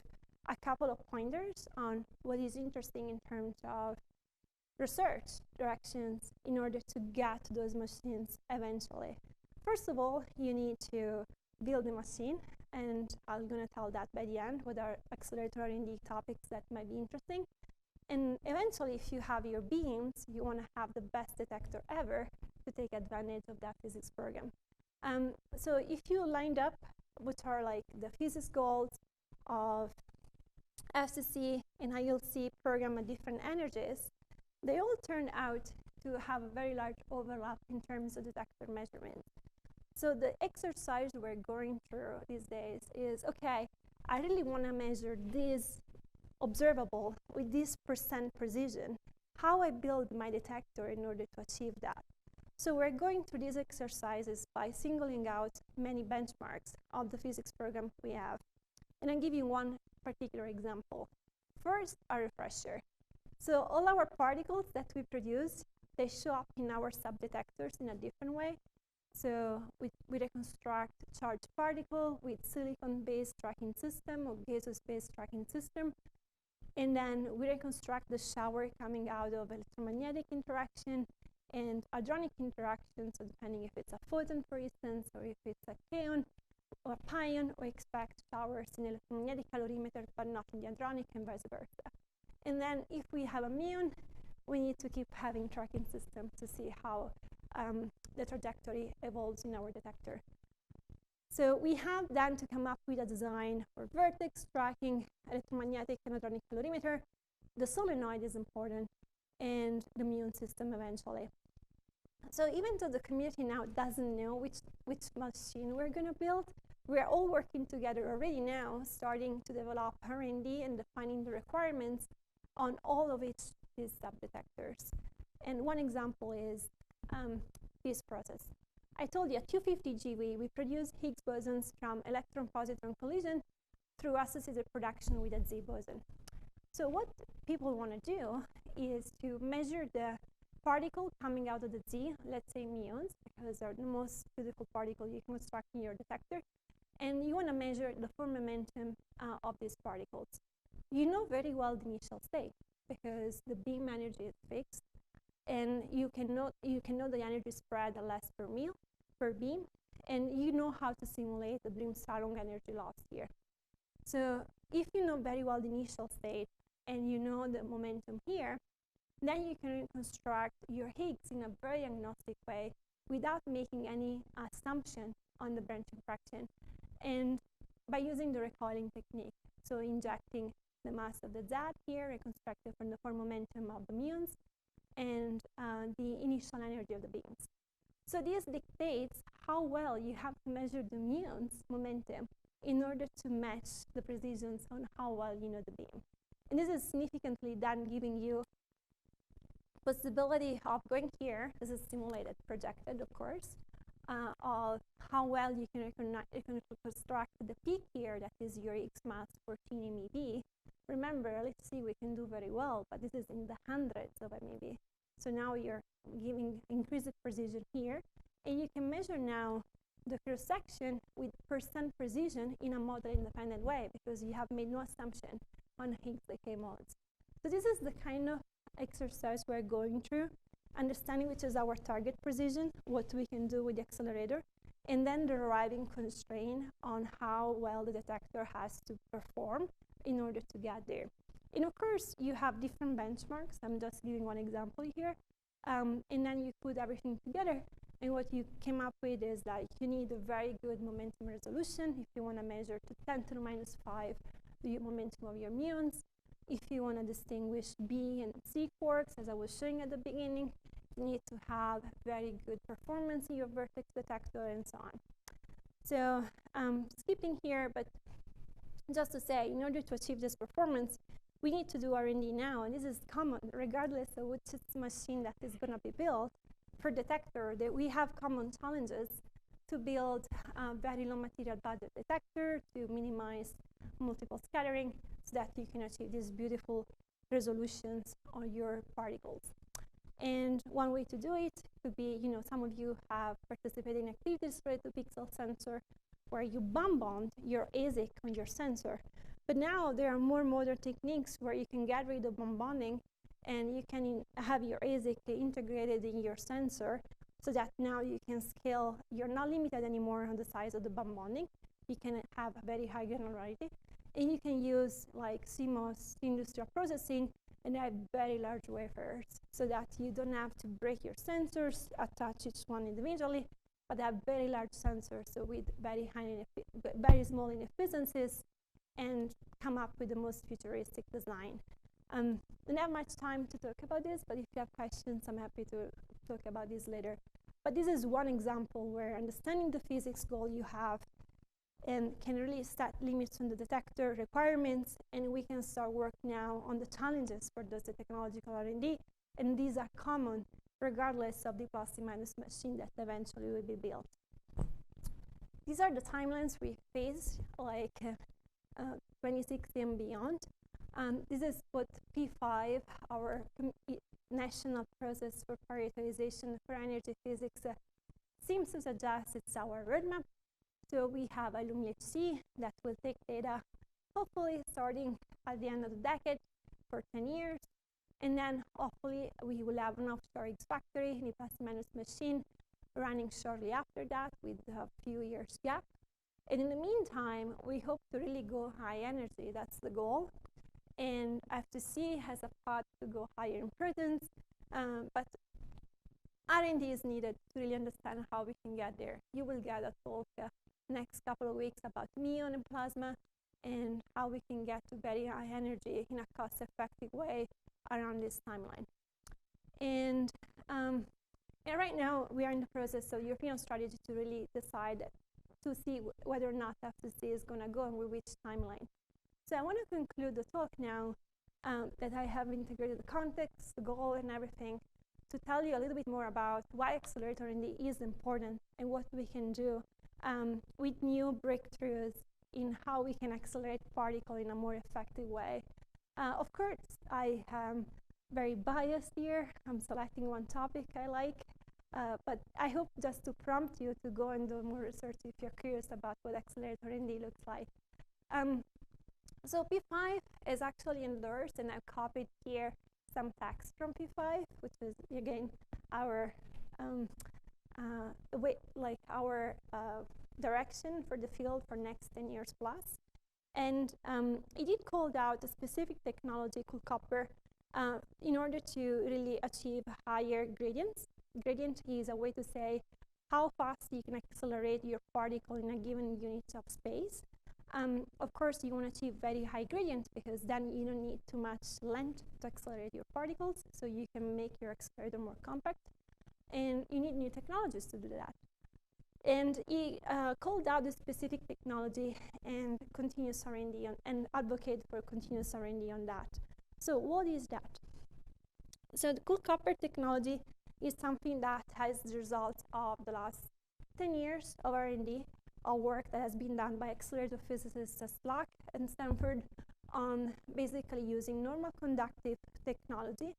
a couple of pointers on what is interesting in terms of research directions in order to get to those machines eventually. First of all, you need to build the machine, and I'm going to tell that by the end with our accelerator R&D topics that might be interesting. And eventually, if you have your beams, you want to have the best detector ever to take advantage of that physics program. So if you lined up, which are like the physics goals of FCC and ILC program at different energies, they all turn out to have a very large overlap in terms of detector measurements. So the exercise we're going through these days is, okay, I really want to measure this observable with this % precision. How I build my detector in order to achieve that. So we're going through these exercises by singling out many benchmarks of the physics program we have. And I'll give you one particular example. First, a refresher. So all our particles that we produce, they show up in our subdetectors in a different way. So we reconstruct charged particle with silicon-based tracking system or gaseous-based tracking system. And then we reconstruct the shower coming out of electromagnetic interaction and hadronic interaction, so depending if it's a photon, for instance, or if it's a kaon or a pion, we expect showers in electromagnetic calorimeter, but not in the hadronic, and vice versa. And then if we have a muon, we need to keep having tracking system to see how the trajectory evolves in our detector. So we have then to come up with a design for vertex tracking, electromagnetic and hadronic calorimeter. The solenoid is important, and the muon system eventually. So even though the community now doesn't know which machine we're going to build, we're all working together already now, starting to develop R&D and defining the requirements on all of these subdetectors. And one example is this process. I told you at 250 GeV, we produce Higgs bosons from electron-positron collision through associated production with a Z boson. So what people want to do is to measure the particle coming out of the Z, let's say muons, because they're the most beautiful particle you can construct in your detector. And you want to measure the form momentum of these particles. You know very well the initial state, because the beam energy is fixed. And you can know the energy spread less per beam, and you know how to simulate the beam Starlong energy loss here. So if you know very well the initial state and you know the momentum here, then you can reconstruct your Higgs in a very agnostic way without making any assumption on the branching fraction, and by using the recoiling technique. So injecting the mass of the Z here, reconstructed from the form momentum of the muons, and the initial energy of the beams. So this dictates how well you have to measure the muons momentum in order to match the precisions on how well you know the beam. And this is significantly then giving you possibility of going here. This is simulated, projected, of course, of how well you can reconstruct the peak here, that is your X mass 14 MeV. Remember, let's see, we can do very well, but this is in the hundreds of MeV. So now you're giving increased precision here, and you can measure now the cross-section with percent precision in a model-independent way, because you have made no assumption on Higgs decay modes. So this is the kind of exercise we're going through, understanding which is our target precision, what we can do with the accelerator, and then deriving constraint on how well the detector has to perform in order to get there. And of course, you have different benchmarks. I'm just giving one example here. And then you put everything together, and what you came up with is that you need a very good momentum resolution if you want to measure to 10 to the minus 5 the momentum of your muons. If you want to distinguish B and C quarks, as I was showing at the beginning, you need to have very good performance in your vertex detector and so on. So skipping here, but just to say, in order to achieve this performance, we need to do R&D now, and this is common regardless of which machine that is going to be built. For detector, that we have common challenges to build a very low material budget detector to minimize multiple scattering so that you can achieve these beautiful resolutions on your particles. And one way to do it could be, some of you have participated in activities related to pixel sensor where you bond your ASIC on your sensor. But now there are more modern techniques where you can get rid of bonding, and you can have your ASIC integrated in your sensor so that now you can scale. You're not limited anymore on the size of the bonding. You can have a very high granularity. And you can use like CMOS industrial processing and have very large wafers so that you don't have to break your sensors, attach each one individually, but have very large sensors, so with very small inefficiencies, and come up with the most futuristic design. I don't have much time to talk about this, but if you have questions, I'm happy to talk about this later. But this is one example where understanding the physics goal you have and can really set limits on the detector requirements, and we can start work now on the challenges for those technological R&D, and these are common regardless of the plus and minus machine that eventually will be built. These are the timelines we face, like 2060 and beyond. This is what P5, our national process for prioritization for energy physics, seems to suggest it's our roadmap. So we have ILLUMI-HC that will take data, hopefully starting at the end of the decade for 10 years. And then hopefully we will have an offshore X factory, the plus minus machine, running shortly after that with a few years gap. And in the meantime, we hope to really go high energy. That's the goal. And FTC has a path to go higher in prudence, but R&D is needed to really understand how we can get there. You will get a talk next couple of weeks about muon and plasma and how we can get to very high energy in a cost-effective way around this timeline. And right now, we are in the process of European strategy to really decide to see whether or not FTC is going to go and with which timeline. So I want to conclude the talk now that I have integrated the context, the goal, and everything to tell you a little bit more about why accelerator R&D is important and what we can do with new breakthroughs in how we can accelerate particles in a more effective way. Of course, I am very biased here. I'm selecting one topic I like, but I hope just to prompt you to go and do more research if you're curious about what accelerator R&D looks like. So P5 is actually endorsed, and I've copied here some text from P5, which is again our direction for the field for next 10 years plus. And it did called out a specific technology called copper in order to really achieve higher gradients. Gradient is a way to say how fast you can accelerate your particle in a given unit of space. Of course, you want to achieve very high gradient because then you don't need too much length to accelerate your particles, so you can make your accelerator more compact. And you need new technologies to do that. And he called out this specific technology and continuous R&D and advocate for continuous R&D on that. So what is that? So the cool copper technology is something that has the result of the last 10 years of R&D, of work that has been done by accelerator physicists at SLAC and Stanford on basically using normal conductive technology.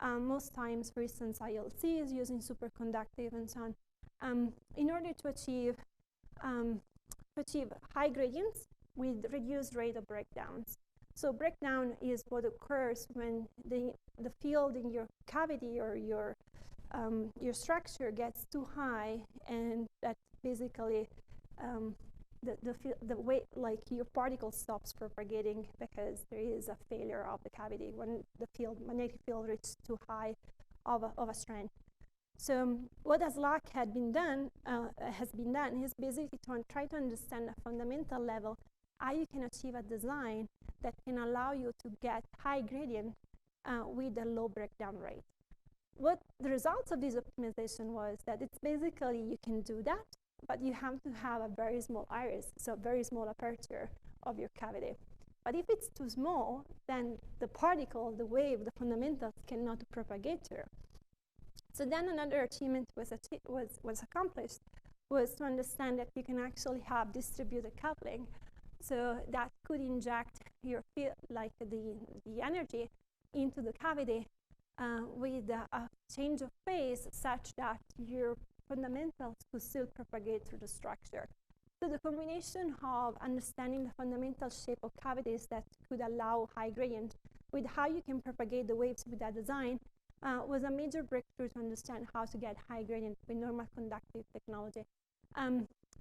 Most times, for instance, ILC is using superconductive and so on, in order to achieve high gradients with reduced rate of breakdowns. So breakdown is what occurs when the field in your cavity or your structure gets too high, and that basically the way, like, your particle stops propagating because there is a failure of the cavity when the magnetic field reaches too high of a strength. So what SLAC has been done is basically to try to understand at a fundamental level how you can achieve a design that can allow you to get high gradient with a low breakdown rate. What the results of this optimization was that it's basically you can do that, but you have to have a very small iris, so very small aperture of your cavity. But if it's too small, then the particle, the wave, the fundamentals cannot propagate through. So then another achievement was accomplished was to understand that you can actually have distributed coupling, so that could inject your field, like the energy into the cavity with a change of phase such that your fundamentals could still propagate through the structure. So the combination of understanding the fundamental shape of cavities that could allow high gradient with how you can propagate the waves with that design was a major breakthrough to understand how to get high gradient with normal conductive technology.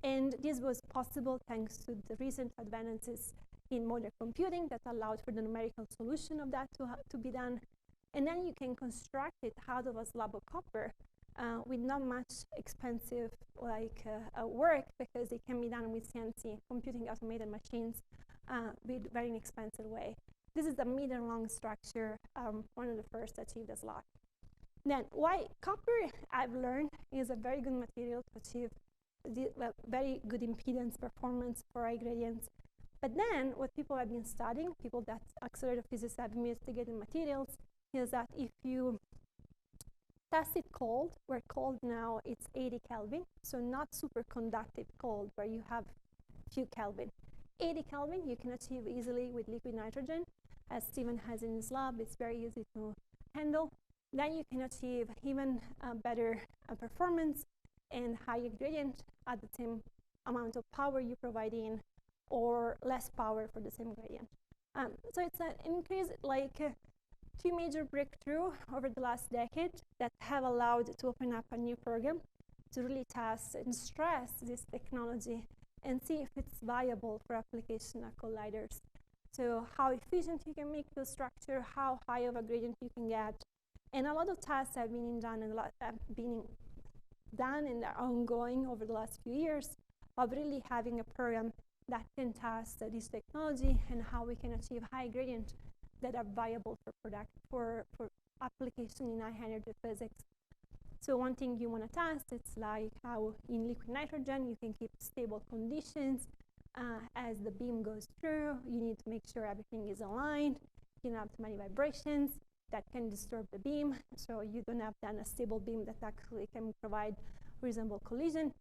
And this was possible thanks to the recent advances in modern computing that allowed for the numerical solution of that to be done. And then you can construct it out of a slab of copper with not much expensive work, because it can be done with CNC, computing automated machines, with very inexpensive way. This is a meter-long structure, one of the first achieved as SLAC. Then, why copper, I've learned, is a very good material to achieve very good impedance performance for high gradients. But then, what people have been studying, people that accelerator physicists have investigated materials, is that if you test it cold, where cold now it's 80 Kelvin, so not superconductive cold, where you have few Kelvin. 80 Kelvin you can achieve easily with liquid nitrogen, as Stephen has in his lab. It's very easy to handle. Then you can achieve even better performance and higher gradient at the same amount of power you provide in, or less power for the same gradient. So it's an increase, two major breakthroughs over the last decade that have allowed to open up a new program to really test and stress this technology and see if it's viable for application at colliders. So how efficient you can make the structure, how high of a gradient you can get. And a lot of tests have been done and are ongoing over the last few years of really having a program that can test this technology and how we can achieve high gradient that are viable for application in high energy physics. So one thing you want to test, it's like how in liquid nitrogen you can keep stable conditions as the beam goes through. You need to make sure everything is aligned. You don't have too many vibrations that can disturb the beam, so you don't have then a stable beam that actually can provide reasonable collision.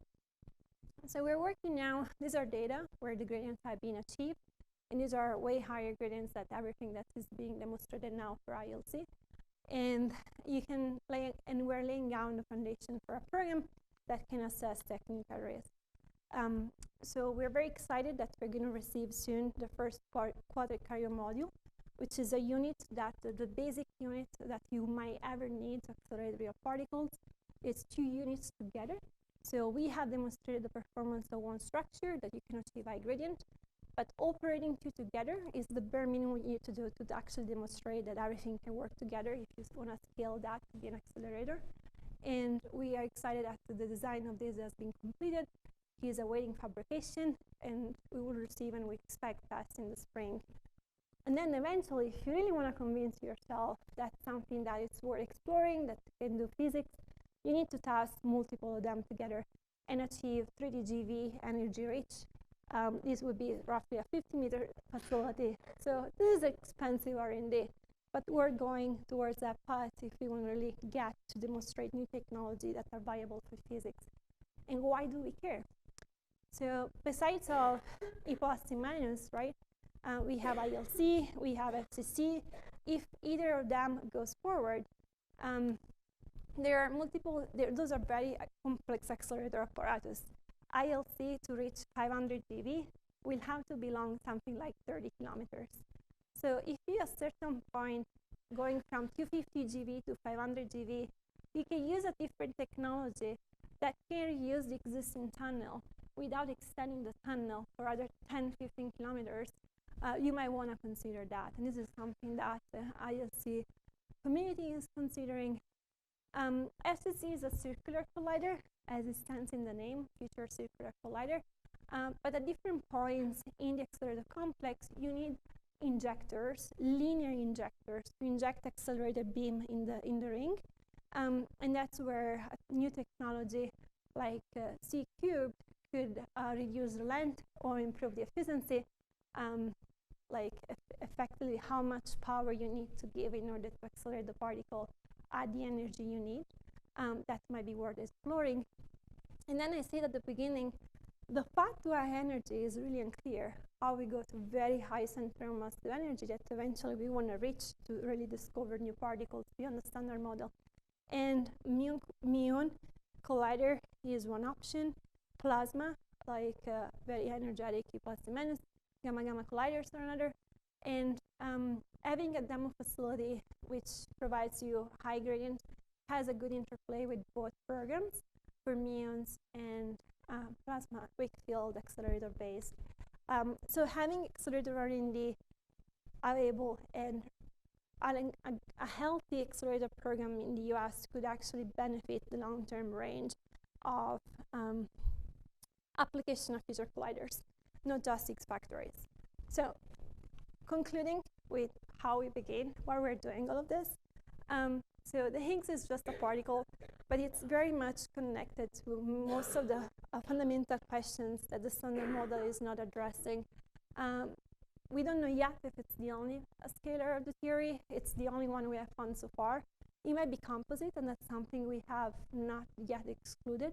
So we're working now, these are data where the gradients have been achieved, and these are way higher gradients than everything that is being demonstrated now for ILC. And you can and we're laying down the foundation for a program that can assess technical risk. So we're very excited that we're going to receive soon the first quadric carrier module, which is a unit that the basic unit that you might ever need to accelerate real particles. It's 2 units together. So we have demonstrated the performance of one structure that you can achieve high gradient. But operating two together is the bare minimum you need to do to actually demonstrate that everything can work together if you want to scale that to be an accelerator. And we are excited that the design of this has been completed. He is awaiting fabrication, and we will receive and we expect tests in the spring. And then eventually, if you really want to convince yourself that's something that is worth exploring, that can do physics, you need to test multiple of them together and achieve 3D GeV energy reach. This would be roughly a 50-meter facility. So this is expensive R&D, but we're going towards that path if we want to really get to demonstrate new technology that are viable for physics. And why do we care? So besides of E plus C minus, right, we have ILC, we have FCC. If either of them goes forward, there are multiple, those are very complex accelerator apparatus. ILC to reach 500 GeV will have to belong something like 30 kilometers. So if you at a certain point going from 250 GeV to 500 GeV, you can use a different technology that can reuse the existing tunnel without extending the tunnel for other 10, 15 kilometers. You might want to consider that. And this is something that the ILC community is considering. FCC is a circular collider, as it stands in the name, Future Circular Collider. But at different points in the accelerator complex, you need injectors, linear injectors, to inject accelerated beam in the ring. And that's where a new technology like C cubed could reduce the length or improve the efficiency, like effectively how much power you need to give in order to accelerate the particle at the energy you need. That might be worth exploring. And then I said at the beginning, the path to high energy is really unclear. How we go to very high central mass to energy that eventually we want to reach to really discover new particles beyond the standard model. And muon collider is one option. Plasma, like very energetic E plus C minus, gamma-gamma colliders are another. And having a demo facility which provides you high gradient has a good interplay with both programs for muons and plasma weak field accelerator based. So having accelerator R&D available and a healthy accelerator program in the US could actually benefit the long-term range of application of future colliders, not just 6 factories. So concluding with how we begin, why we're doing all of this. So the Higgs is just a particle, but it's very much connected to most of the fundamental questions that the standard model is not addressing. We don't know yet if it's the only scalar of the theory. It's the only one we have found so far. It might be composite, and that's something we have not yet excluded.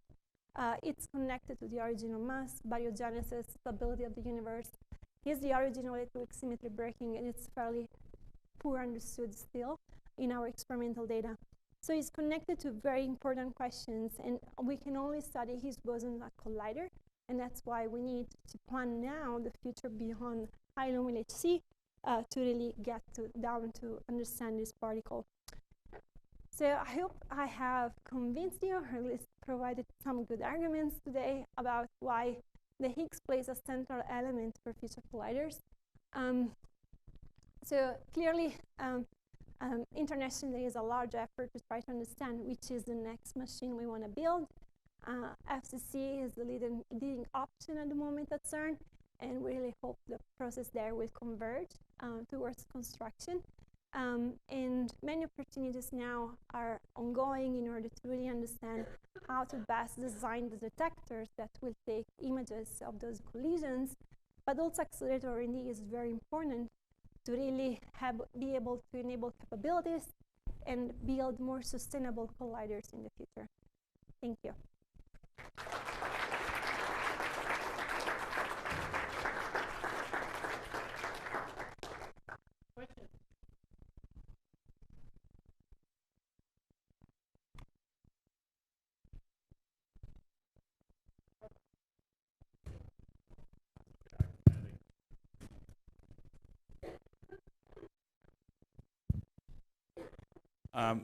It's connected to the origin of mass, baryogenesis, stability of the universe. Here's the origin of electric symmetry breaking, and it's fairly poor understood still in our experimental data. So it's connected to very important questions, and we can only study Higgs boson at collider, and that's why we need to plan now the future beyond high lumen HC to really get down to understand this particle. So I hope I have convinced you, or at least provided some good arguments today about why the Higgs plays a central element for future colliders. So clearly, internationally is a large effort to try to understand which is the next machine we want to build. FCC is the leading option at the moment at CERN, and we really hope the process there will converge towards construction. And many opportunities now are ongoing in order to really understand how to best design the detectors that will take images of those collisions. But also accelerator R&D is very important to really be able to enable capabilities and build more sustainable colliders in the future. Thank you.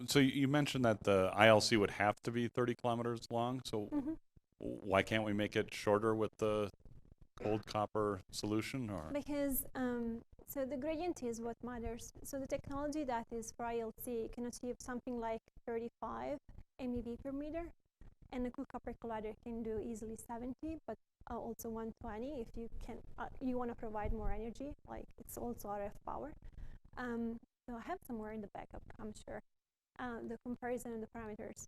So you mentioned that the ILC would have to be 30 kilometers long. So why can't we make it shorter with the cold copper solution, or? Because, so the gradient is what matters. So the technology that is for ILC can achieve something like 35 MeV per meter, and the cool copper collider can do easily 70, but also 120 if you can, you want to provide more energy, like it's also RF power. So I have somewhere in the backup, I'm sure, the comparison of the parameters.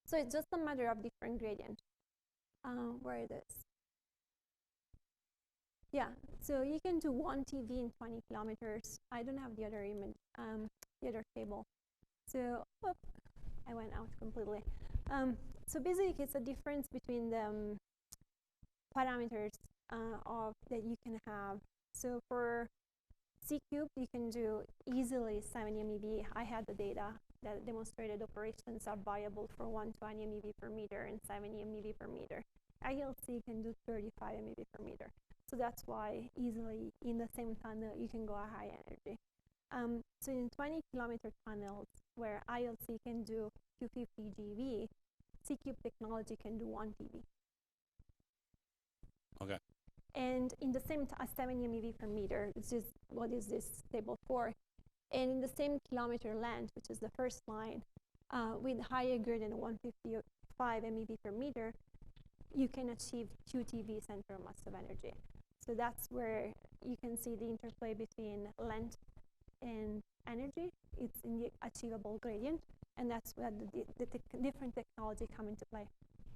So it's just a matter of different gradient. Where it is. Yeah, so you can do 1 TeV in 20 kilometers. I don't have the other image, the other table. So, whoop, I went out completely. So basically, it's a difference between the parameters that you can have. So for C cubed, you can do easily 70 MeV. I had the data that demonstrated operations are viable for 120 MeV per meter and 70 MeV per meter. ILC can do 35 MeV per meter. So that's why easily in the same tunnel, you can go a high energy. So in 20 kilometer tunnels where ILC can do 250 GeV, C-cube technology can do 1 TeV. Okay. And in the same 70 MeV per meter, which is what is this table for, and in the same kilometer length, which is the first line, with higher gradient 155 MeV per meter, you can achieve 2 TeV center of mass of energy. So that's where you can see the interplay between length and energy. It's in the achievable gradient, and that's where the different technology come into play.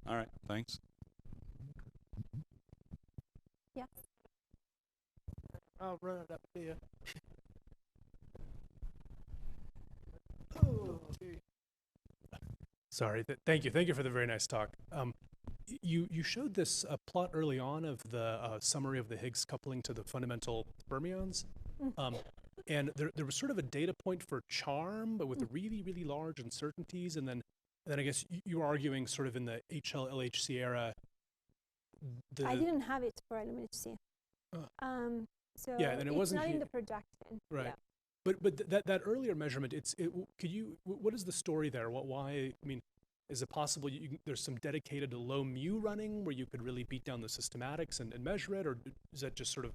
All right, thanks. Yes? I'll run it up here. Oh, okay. Sorry, thank you for the very nice talk. You showed this plot early on of the summary of the Higgs coupling to the fundamental fermions. And there was sort of a data point for charm, but with really, really large uncertainties. And then I guess you were arguing sort of in the HL-LHC era. I didn't have it for LMHC. So yeah, and it wasn't not in the projection. Right. Yeah. But that earlier measurement, what is the story there? Why, I mean, is it possible there's some dedicated low mu running where you could really beat down the systematics and measure it, or is that just sort of,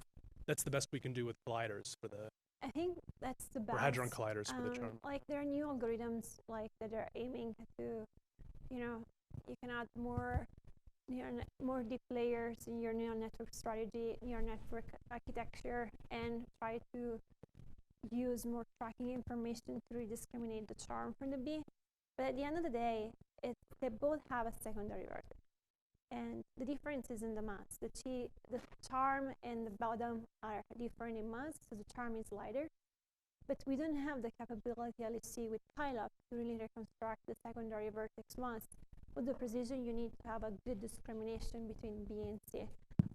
that's the best we can do with colliders for the, I think that's the best. or hadron colliders for the charm? Like there are new algorithms like that are aiming to, you can add more deep layers in your neural network strategy, your network architecture, and try to use more tracking information to rediscriminate the charm from the B. But at the end of the day, they both have a secondary vertex. And the difference is in the mass. The charm and the bottom are different in mass, so the charm is lighter. But we don't have the capability, LHC, with pileup to really reconstruct the secondary vertex mass with the precision you need to have a good discrimination between B and C.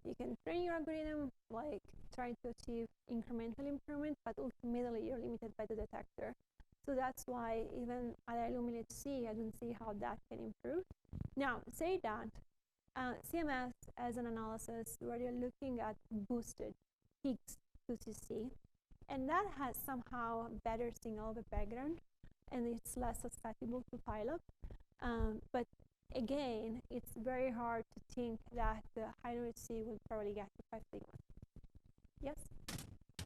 You can train your algorithm, like try to achieve incremental improvement, but ultimately you're limited by the detector. So that's why even at LMHC, I don't see how that can improve. Now, say that CMS as an analysis where you're looking at boosted Higgs 2CC, and that has somehow better signal over background, and it's less susceptible to pileup. But again, it's very hard to think that the high HC will probably get to 5 sigma. Yes?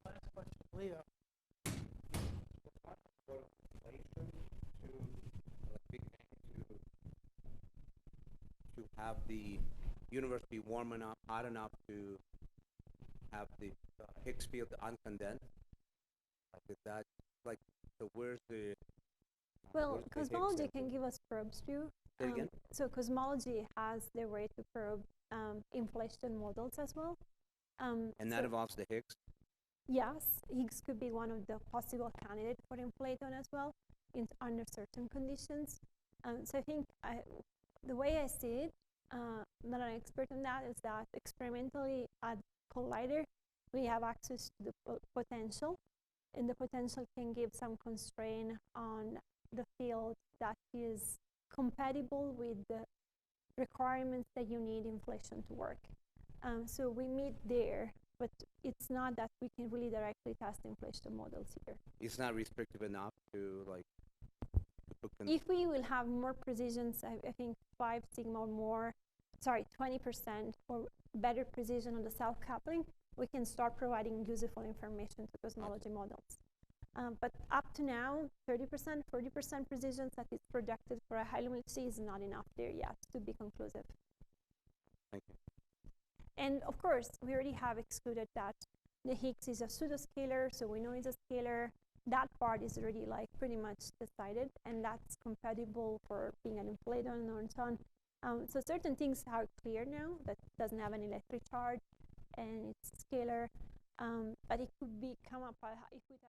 Last question, Leo. To have the universe be warm enough, hot enough to have the Higgs field uncondensed. Like is that like, so where's the? Well, where's the cosmology Higgs can give us probes too. Say again? So cosmology has the way to probe inflation models as well. And that involves the Higgs? Yes, Higgs could be one of the possible candidates for inflaton as well under certain conditions. So I think the way I see it, not an expert on that, is that experimentally at Collider, we have access to the potential, and the potential can give some constraint on the field that is compatible with the requirements that you need inflation to work. So we meet there, but it's not that we can really directly test inflation models here. It's not restrictive enough to like. If we will have more precisions, I think 5 sigma or more, 20% or better precision on the self-coupling, we can start providing useful information to cosmology models. But up to now, 30%, 40% precision that is projected for a high luminosity is not enough there yet to be conclusive. Thank you. And of course, we already have excluded that the Higgs is a pseudoscalar, so we know it's a scalar. That part is already like pretty much decided, and that's compatible for being an inflaton or so on. So certain things are clear now that it doesn't have an electric charge and it's scalar, but it could be come up if we